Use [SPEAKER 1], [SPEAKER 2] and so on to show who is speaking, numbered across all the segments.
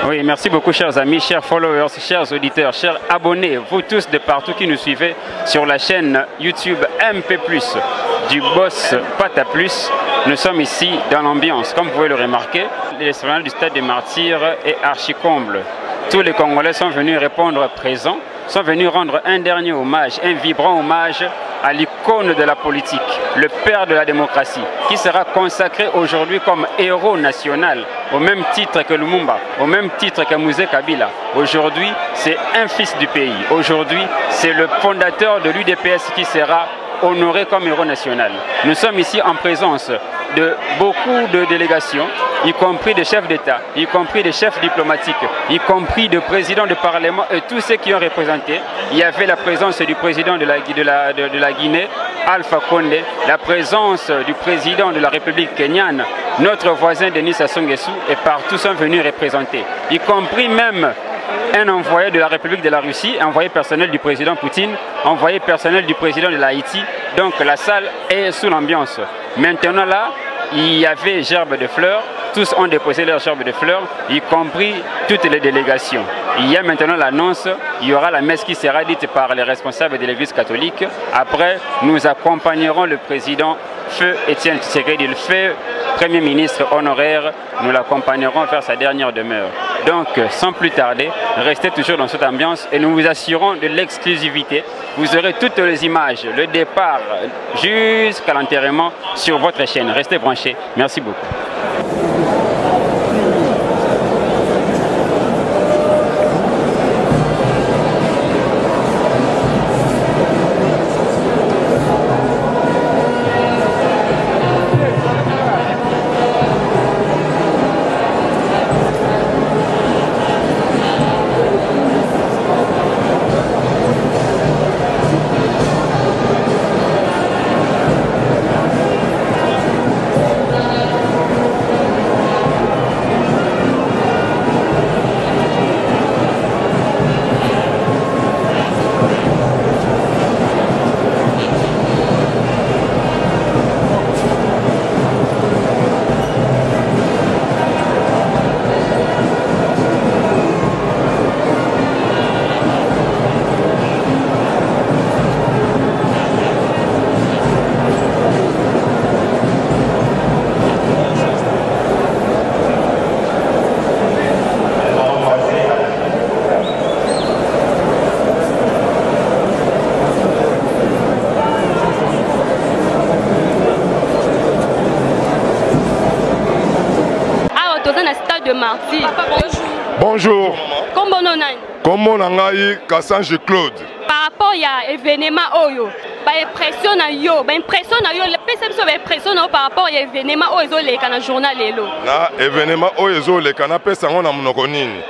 [SPEAKER 1] Oui, merci beaucoup chers amis, chers followers, chers auditeurs, chers abonnés, vous tous de partout qui nous suivez sur la chaîne YouTube MP+, du boss Pata Plus. Nous sommes ici dans l'ambiance, comme vous pouvez le remarquer. L'esplanade du Stade des Martyrs est archi-comble. Tous les Congolais sont venus répondre présents, sont venus rendre un dernier hommage, un vibrant hommage à l'icône de la politique, le père de la démocratie, qui sera consacré aujourd'hui comme héros national, au même titre que Lumumba, au même titre que Mouzé Kabila. Aujourd'hui, c'est un fils du pays. Aujourd'hui, c'est le fondateur de l'UDPS qui sera honoré comme héros national. Nous sommes ici en présence de beaucoup de délégations, y compris des chefs d'État, y compris des chefs diplomatiques, y compris de présidents de parlement et tous ceux qui ont représenté. Il y avait la présence du président de la Guinée, Alpha Condé, la présence du président de la République kenyane, notre voisin Denis Sassou Nguesso, et partout sont venus représenter, y compris même un envoyé de la République de la Russie, envoyé personnel du président Poutine, envoyé personnel du président de l'Haïti. Donc la salle est sous l'ambiance. Maintenant là, il y avait gerbes de fleurs, tous ont déposé leurs gerbes de fleurs, y compris toutes les délégations. Il y a maintenant l'annonce, il y aura la messe qui sera dite par les responsables de l'Église catholique. Après, nous accompagnerons le président Feu Étienne Tshisekedi, le feu Premier ministre honoraire, nous l'accompagnerons vers sa dernière demeure. Donc, sans plus tarder, restez toujours dans cette ambiance et nous vous assurons de l'exclusivité. Vous aurez toutes les images, le départ jusqu'à l'enterrement sur votre chaîne. Restez branchés. Merci beaucoup.
[SPEAKER 2] Bonjour. Comment Nangaï Kassange Claude.
[SPEAKER 3] Par rapport à l'événement Oyo, impression na yo, le PSM impression par rapport à l'événement Oyo les kana journal lelo.
[SPEAKER 2] Na événement Oyo les kana pesa ngona munoko nini.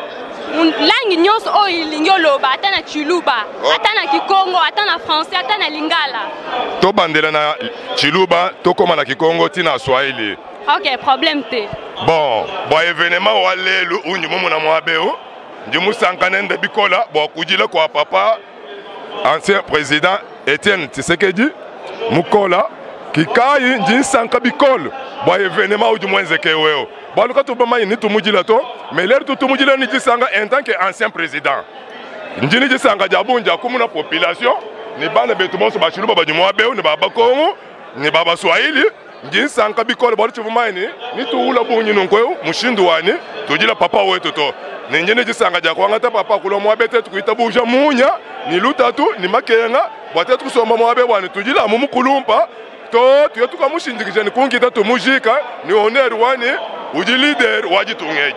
[SPEAKER 3] Langue nyonso oyo lingoloba atana Chiluba, atana Kikongo, atana français, atana Lingala.
[SPEAKER 2] To bandela na Chiluba, to koma na Kikongo tina Swahili.
[SPEAKER 3] OK, problème te.
[SPEAKER 2] Bon événement wale lu unyu mumu na mwabeo. Ndimu sankanende bikola bo kujila kwa papa ancien président Étienne Tshisekedi mukola kikai nji sanka bikolo bo événement uju mwenzeke weo. Bo luka to bama ni tumujila to mais l'air to tumujila ni jisanga en tant que ancien président. Nji ni jisanga jabunja kumuna population ni bana betu monso ba chiluba ba mwabeo ni baba Kongo ni baba Swahili. Nji sanka bikolo bo chivumaini ni tuula bunyi nonko mushindu wani tujila papa wetu to. Ninjene jisanga jakwanga ta papa kulo mwabete tukuita buja munya ni lutatu ni makenga bwate kusoma mwabe bwana tujila mumu kulumpa to tuyo tukamushindikije ni kungita tumujika ni honneur wani uji leader wajitungeje.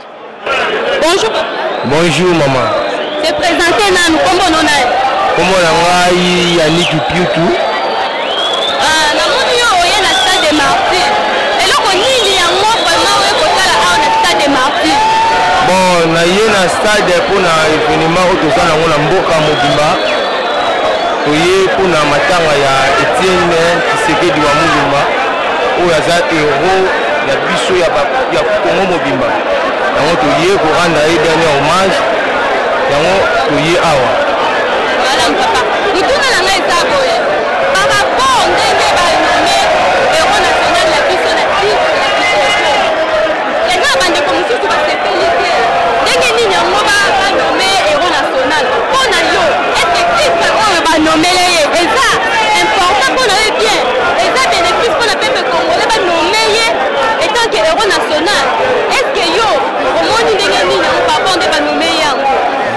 [SPEAKER 3] Bonjour.
[SPEAKER 4] Bonjour maman.
[SPEAKER 3] C'est présenté nanu kombo nonai.
[SPEAKER 4] Kombo nangai Yannick Piutu.
[SPEAKER 3] Na moni yo oye na Stade des Martyrs. Eloko nini yango vraiment oye kotala awa na Stade des Martyrs.
[SPEAKER 4] Bon, na ye na stade pour na événement au toza na ngona mboka mobimba. Toye pour na matanga ya Etienne Tshisekedi wa Mulumba. Oyo aza héros ya biso ya Congo mobimba. Yango toye ko rendre ye dernier hommage. Yango toye awa.
[SPEAKER 3] Madame papa, mutuna na ngai za boye. Par rapport ndenge ba nommé héros national la biso na titre. Les gens bande comme si tu vas se féliciter. Ndenge nini héros national. Est-ce que yo, au moins il est né, papa on est nommé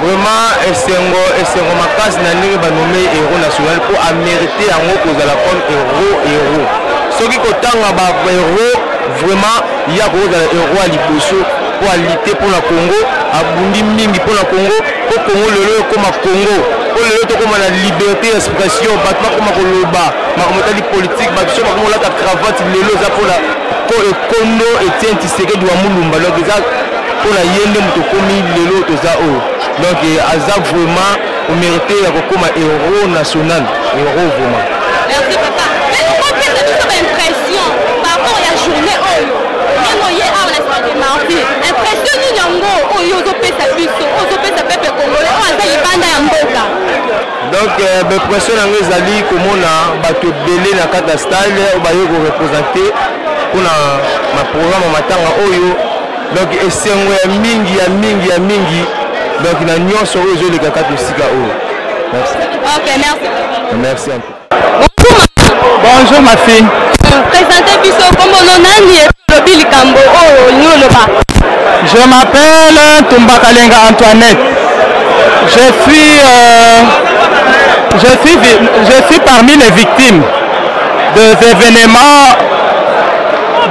[SPEAKER 4] vraiment esengo makasi na ndenge banommé héros national pour amériter yango kozala comme héros soki kotanga ba héros vraiment ya kozala héros à liboso pour lutter pour la Congo abundi mingi pour la Congo pour Congo lelo comme Congo pour lelo to comme la liberté d'expression batma comme koloba makomotali politique batso comme la cravate lelo za pour la Kondo Etienne Tshisekedi wa Mulumba donc ça pour la yende mutokomi lelo to za o donc Azak vraiment au mérité comme héros national héros vraiment.
[SPEAKER 3] Merci papa. Mais pourquoi tu as une impression par rapport à la journée Oyo? Bien on a pas mardi. Impression ni yango Oyo zo pesa biso, zo pesa peuple congolais, on a ibanda ya mboka.
[SPEAKER 4] Donc impression yango ezali komona bato belé na kata style o bayo ko représenter kuna ma programme matanga Oyo. Donc esengo ya mingi donc na nyonso oyo zo le kaka to sika Oyo. Merci.
[SPEAKER 3] OK, merci.
[SPEAKER 4] Merci un peu.
[SPEAKER 5] Bonjour ma fille.
[SPEAKER 3] Présentez biso comme nani lobi likambo oyo nyoloba.
[SPEAKER 5] Je m'appelle Tumba Kalenga Antoinette. Je suis parmi les victimes des événements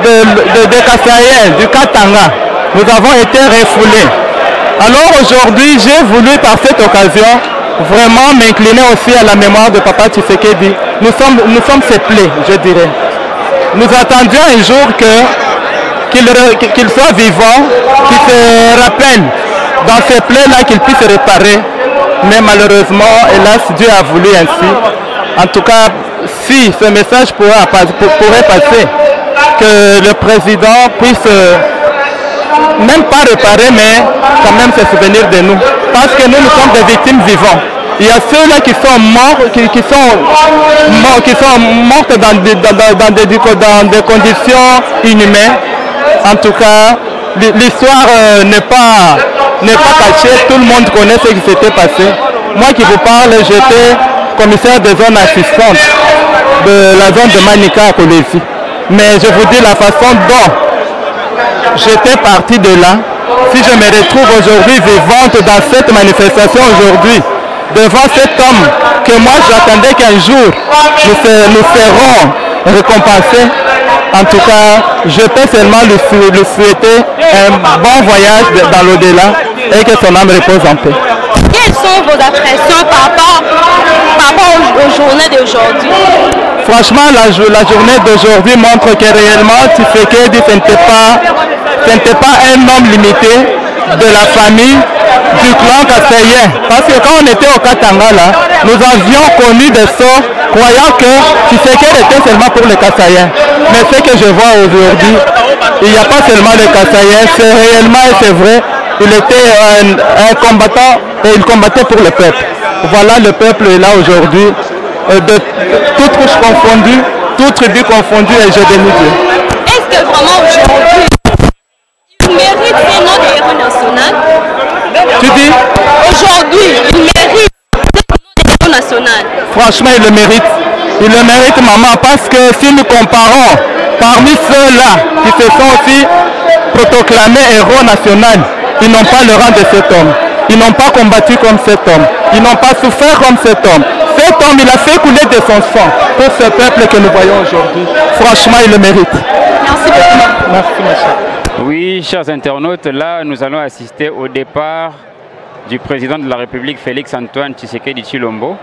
[SPEAKER 5] de Kassaïen, du Katanga. Nous avons été refoulés. Alors aujourd'hui, j'ai voulu par cette occasion vraiment m'incliner aussi à la mémoire de Papa Tshisekedi. Nous sommes ses plaies, je dirais. Nous attendions un jour qu'il soit vivant, qu'il se rappelle dans ces plaies-là qu'il puisse réparer. Mais malheureusement, hélas, Dieu a voulu ainsi. En tout cas, si ce message pourrait passer, que le président puisse même pas réparer, mais quand même se souvenir de nous. Parce que nous sommes des victimes vivantes. Il y a ceux-là qui sont morts, qui sont morts dans des conditions inhumaines. En tout cas, l'histoire n'est pas cachée. Tout le monde connaît ce qui s'était passé. Moi qui vous parle, j'étais commissaire de zone assistante de la zone de Manika à Kolesi. Mais je vous dis la façon dont j'étais parti de là. Si je me retrouve aujourd'hui vivante dans cette manifestation aujourd'hui, devant cet homme que moi j'attendais qu'un jour nous serons récompensés. En tout cas, je peux seulement lui souhaiter un bon voyage dans l'au-delà et que son âme repose en paix.
[SPEAKER 3] Quelles sont vos impressions par rapport aux journées d'aujourd'hui?
[SPEAKER 5] Franchement, la journée d'aujourd'hui montre que réellement Tshisekedi, ce n'était pas un homme limité de la famille du clan Kassaïen. Parce que quand on était au Katanga, là, nous avions connu des sorts croyant que Tshisekedi était seulement pour les Kassaïens. Mais ce que je vois aujourd'hui, il n'y a pas seulement les Kassaïens, c'est réellement et c'est vrai, il était un combattant et il combattait pour le peuple. Voilà, le peuple est là aujourd'hui, de toutes couches confondues, toutes tribus confondues et je bénis Dieu.
[SPEAKER 3] Est-ce que vraiment aujourd'hui, il mérite un nom de héros national?
[SPEAKER 5] Tu dis?
[SPEAKER 3] Aujourd'hui, il mérite un nom de héros national.
[SPEAKER 5] Franchement, il le mérite. Il le mérite, maman, parce que si nous comparons parmi ceux-là qui se sont aussi proclamés héros nationaux, ils n'ont pas le rang de cet homme. Ils n'ont pas combattu comme cet homme. Ils n'ont pas souffert comme cet homme. Cet homme, il a fait couler de son sang pour ce peuple que nous voyons aujourd'hui. Franchement, il le mérite.
[SPEAKER 3] Merci beaucoup.
[SPEAKER 5] Merci, ma chère.
[SPEAKER 1] Oui, chers internautes, là, nous allons assister au départ du président de la République, Félix Antoine Tshisekedi Tshilombo.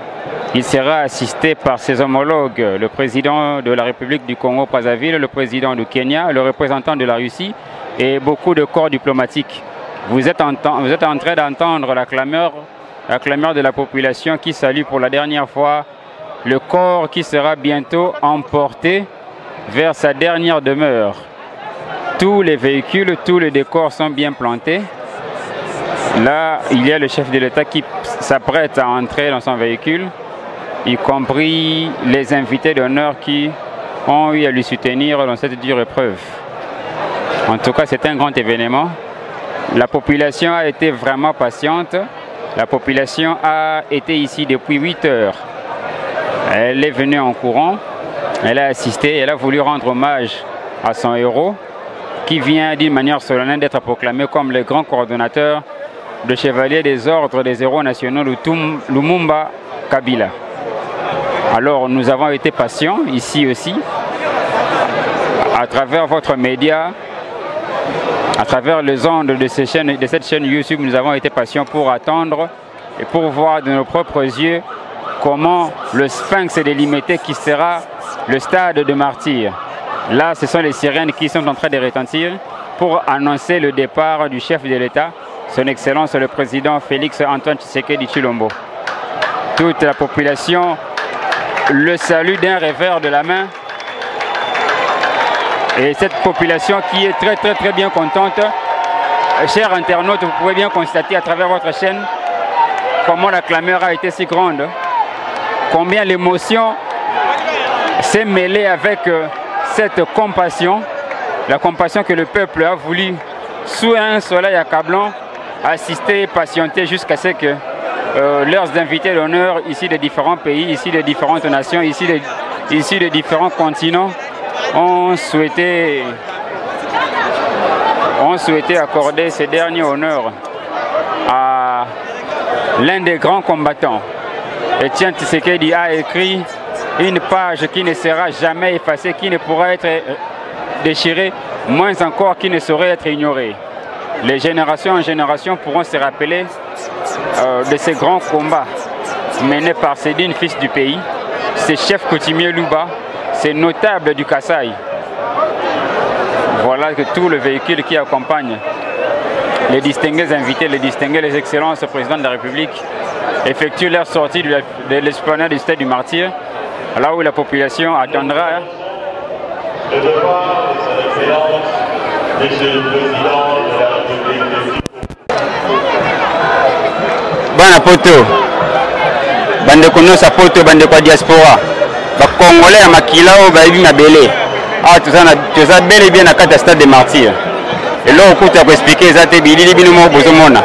[SPEAKER 1] Il sera assisté par ses homologues, le président de la République du Congo-Brazzaville, le président du Kenya, le représentant de la Russie et beaucoup de corps diplomatiques. Vous êtes en train d'entendre la clameur de la population qui salue pour la dernière fois le corps qui sera bientôt emporté vers sa dernière demeure. Tous les véhicules, tous les décors sont bien plantés. Là, il y a le chef de l'État qui s'apprête à entrer dans son véhicule, y compris les invités d'honneur qui ont eu à lui soutenir dans cette dure épreuve. En tout cas, c'est un grand événement. La population a été vraiment patiente. La population a été ici depuis 8 heures. Elle est venue en courant. Elle a assisté. Elle a voulu rendre hommage à son héros qui vient d'une manière solennelle d'être proclamé comme le grand coordonnateur de chevalier des ordres des héros nationaux Lumumba Kabila. Alors nous avons été patients ici aussi, à travers votre média, à travers les ondes de cette chaîne YouTube, nous avons été patients pour attendre et pour voir de nos propres yeux comment le Sphinx délimité qui sera le stade de martyrs. Là, ce sont les sirènes qui sont en train de retentir pour annoncer le départ du chef de l'État, son Excellence le président Félix Antoine Tshisekedi Tshilombo. Toute la population le salue d'un revers de la main. Et cette population qui est très bien contente, chers internautes, vous pouvez bien constater à travers votre chaîne comment la clameur a été si grande, combien l'émotion s'est mêlée avec cette compassion, la compassion que le peuple a voulu, sous un soleil accablant, assister et patienter jusqu'à ce que leurs invités d'honneur, ici de différents pays, ici de différentes nations, ici de différents continents, ont souhaité accorder ces derniers honneurs à l'un des grands combattants. Etienne Tshisekedi a écrit une page qui ne sera jamais effacée, qui ne pourra être déchirée, moins encore qui ne saurait être ignorée. Les générations en génération pourront se rappeler de ces grands combats menés par ces dignes fils du pays, ces chefs coutumiers Luba, ces notables du Kasaï. Voilà que tout le véhicule qui accompagne les distingués invités, les excellences président de la République effectuent leur sortie de l'esplanade du stade du Martyr, là où la population attendra.
[SPEAKER 6] Bana poto, bande konosa poto, bande kwa diaspora, ba Congolais à Makilao, ba ibi mabele. Ah, tout ça bel et bien à quatre stade des martyrs. Et là, on peut expliquer ça, c'est bilili binomo bozomona.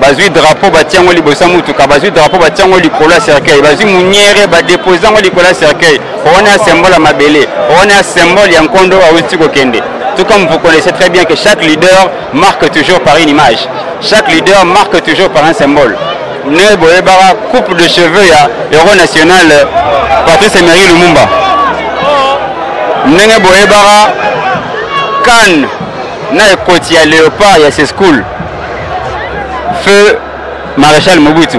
[SPEAKER 6] Bazui drapeau batiango li bosamutuka, bazui drapeau batiango li kola cercueil, bazui muniere ba déposango li kola cercueil. On a un symbole à mabele, on a un symbole ya nkondo a utiko kende. Tout comme vous connaissez très bien que chaque leader marque toujours par une image. Chaque leader marque toujours par un symbole. Ne boyebara coupe de cheveux ya héros national Patrice Emery Lumumba. Nenge boyebara Cannes na ekoti ya Léopard ya ses school. Feu Maréchal Mobutu.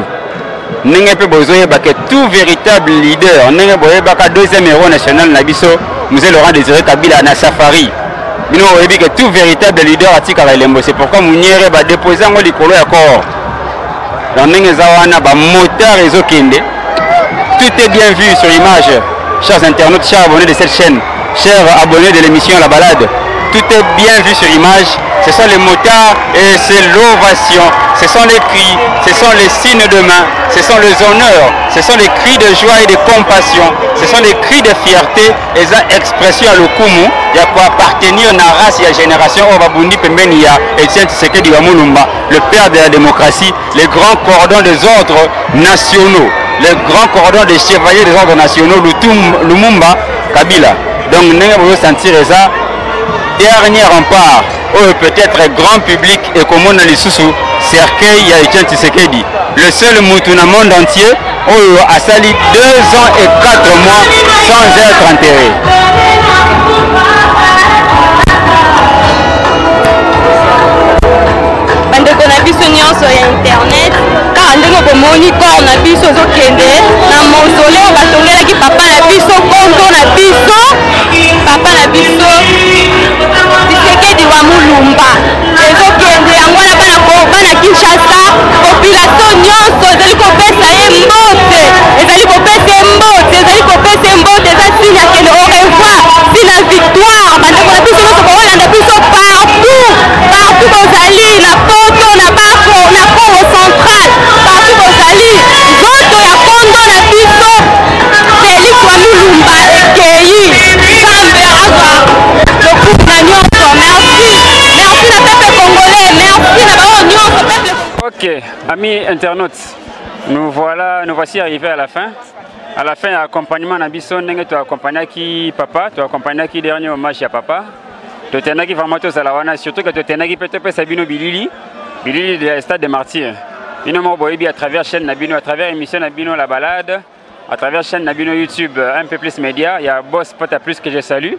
[SPEAKER 6] Nenge pe bozoyeba que tout véritable leader, nenge boyebaka deuxième héros national na biso, Mzee Laurent Désiré Kabila na safari. Bino oyebi que tout véritable leader atikaka elembo, c'est pourquoi muniere ba déposer ngo likolo ya corps. Dans ndenge zawana ba motard ezokende. Tout est bien vu sur l'image. Chers internautes, chers abonnés de cette chaîne, chers abonnés de l'émission La Balade, tout est bien vu sur l'image. Ce sont les motards et c'est l'ovation, ce sont les cris, ce sont les signes de main, ce sont les honneurs, ce sont les cris de joie et de compassion, ce sont les cris de fierté et ça expression à l'okumu, il y a pour appartenir à la race et à la génération au Babundi Pembenia et Etienne Tshisekedi Lumumba, le père de la démocratie, les grands cordons des ordres nationaux, les grands cordons des chevaliers des ordres nationaux, Lumumba Kabila. Donc nous allons sentir ça. Dernier rempart, peut-être grand public et comme on a les sous cercueil ya Etienne Tshisekedi. Le seul mouton dans le monde entier a sali 2 ans et 4 mois sans être enterré.
[SPEAKER 3] Bandeko na biso nyonso ya internet kaka ndenge bomoni corps na biso ezokende na mausoleo batongelaki papa na biso konto na biso papa na biso Tshisekedi wa Mulumba ezokende yango wana bana Kinshasa population nyonso ezali kopesa ye mbote ezali kopesa mbote eza signe ya kende au revoir signe ya victoire bandeko na biso nyonso boolanda biso partout bozali na poto na bako na Congo central partout bozali nzoto ya kondo na biso Félix wa Mulumba ekei Nzambe azwa lokumu na nyonso. Merci na peuple congolais, merci na bao nyonso peuple.
[SPEAKER 1] Ok, amis internautes, nous voici arrivés à la fin. À la fin, accompagnement na biso ndenge tu accompagné qui papa, tu accompagné qui dernier hommage à papa. totenaki vraiment tozala wana surtout que totenaki pe topesa bino bilili de stade de martyrs bino mo boyebi à travers chaîne na bino à travers émission na bino la balade à travers chaîne na bino YouTube un peu plus média il y a Boss Pata Plus que je salue.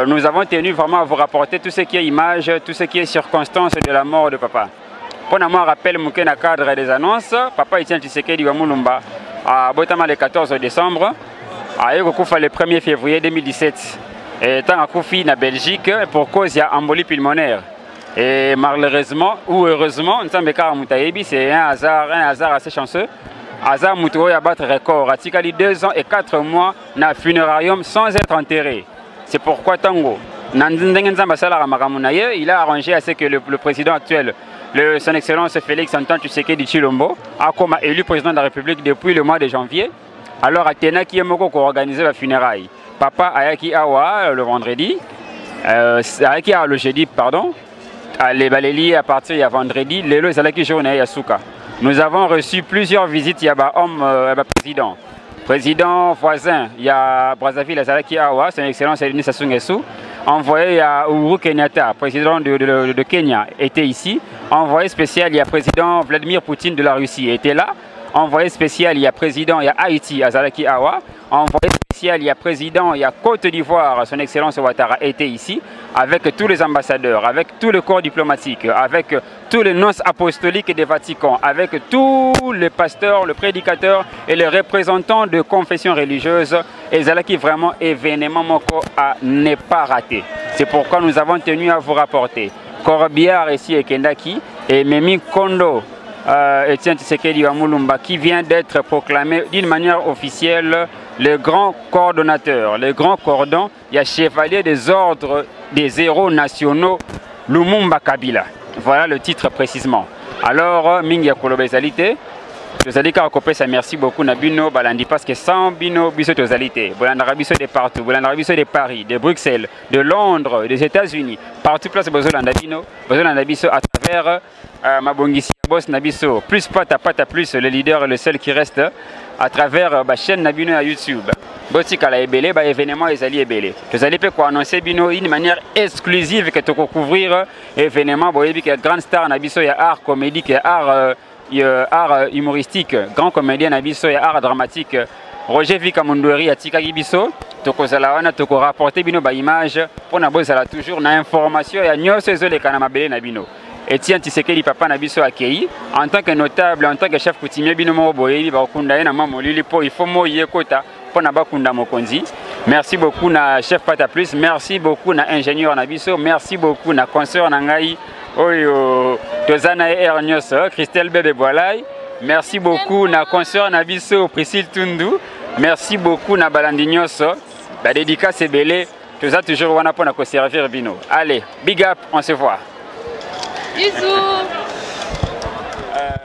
[SPEAKER 1] Nous avons tenu vraiment à vous rapporter tout ce qui est image, tout ce qui est circonstance de la mort de papa. Pour moi, rappel Moukena cadre des annonces, papa Etienne Tshisekedi wa Mulumba à Botama le 14 décembre, à Ekokufa le 1er février 2017. Et tant à Koufi na Belgique pour cause il y a embolie pulmonaire. Et malheureusement ou heureusement, c'est un hasard assez chanceux. Hasard Moutoui a battu record. A Tikali 2 ans et 4 mois na funérarium sans être enterré. C'est pourquoi Tango, il a arrangé à ce que le président actuel, son excellence Félix Antoine Tshisekedi Tshilombo, a comme élu président de la République depuis le mois de janvier. Alors Athéna qui est organisé la funéraille. Papa Ayaki Awa le vendredi, Ayaki Awa le jeudi, pardon, les baléliers à partir de vendredi, les Zalaki journée à Souka. Nous avons reçu plusieurs visites, il y a un président. Président voisin, il y a Brazzaville, Zalaki Awa, son excellence Elini Sassou Nguesso. Envoyé à Uhuru Kenyatta, président de Kenya, était ici. Envoyé spécial, il y a président Vladimir Poutine de la Russie, était là. Envoyé spécial, il y a président, il y a Haïti, Zalaki Awa. Envoyé spécial, il y a président, il y a Côte d'Ivoire, son excellence Ouattara était ici, avec tous les ambassadeurs, avec tout le corps diplomatique, avec tous les nonces apostoliques des Vatican, avec tous les pasteurs, les prédicateurs et les représentants de confessions religieuses. Et Zalaki vraiment événement moko à ne pas rater. C'est pourquoi nous avons tenu à vous rapporter. Corbière ici et Kendaki et Memi Kondo. Etienne Tshisekedi wa Mulumba qui vient d'être proclamé d'une manière officielle le grand coordonnateur, le grand cordon, il y a chevalier des ordres des héros nationaux Lumumba Kabila. Voilà le titre précisément. Alors, Mingi Kolobezalité, Tozalika Okopesa, merci beaucoup Nabino Balandi parce que sans Bino Biso Tozalité, Bolandarabiso de partout, Bolandarabiso de Paris, de Bruxelles, de Londres, des États-Unis, partout place Bozolandabino, Bozolandabiso à travers Mabongisi Boss Nabiso, plus Pata Plus, le leader et le seul qui reste à travers la chaîne Nabino à YouTube. Botika la Ebele, événement Ezali Ebele. Tozali peut annoncer Bino d'une manière exclusive que tu peux couvrir événement, Boyebi qui est grand star Nabiso, il y a art comédie, il y a art humoristique, grand comédien Nabiso, il y a art dramatique. Roger Vikamundori à Tikagi Biso, Toko Zalawana, Toko rapporter Bino ba image, pour Nabozala toujours na information et à Nyos Ezole Kanamabele Nabino. Etienne Tshisekedi papa Nabiso accueilli en tant que notable, en tant que chef coutumier Bino Moboyebi Bakunda na Mamolili po il faut moyer kota pour Nabakunda Mokonzi. Merci beaucoup na chef Pata Plus, merci beaucoup na ingénieur Nabiso, merci beaucoup na consoeur Nangai Oyo Tozana Ernios, Christelle Bebe Boalai. Merci beaucoup na consoeur Nabiso Priscille Tundu. Merci beaucoup na Balandignos. La dédicace est belle. Tout ça toujours wana pour servir Bino. Allez, big up, on se voit.
[SPEAKER 3] Bisous.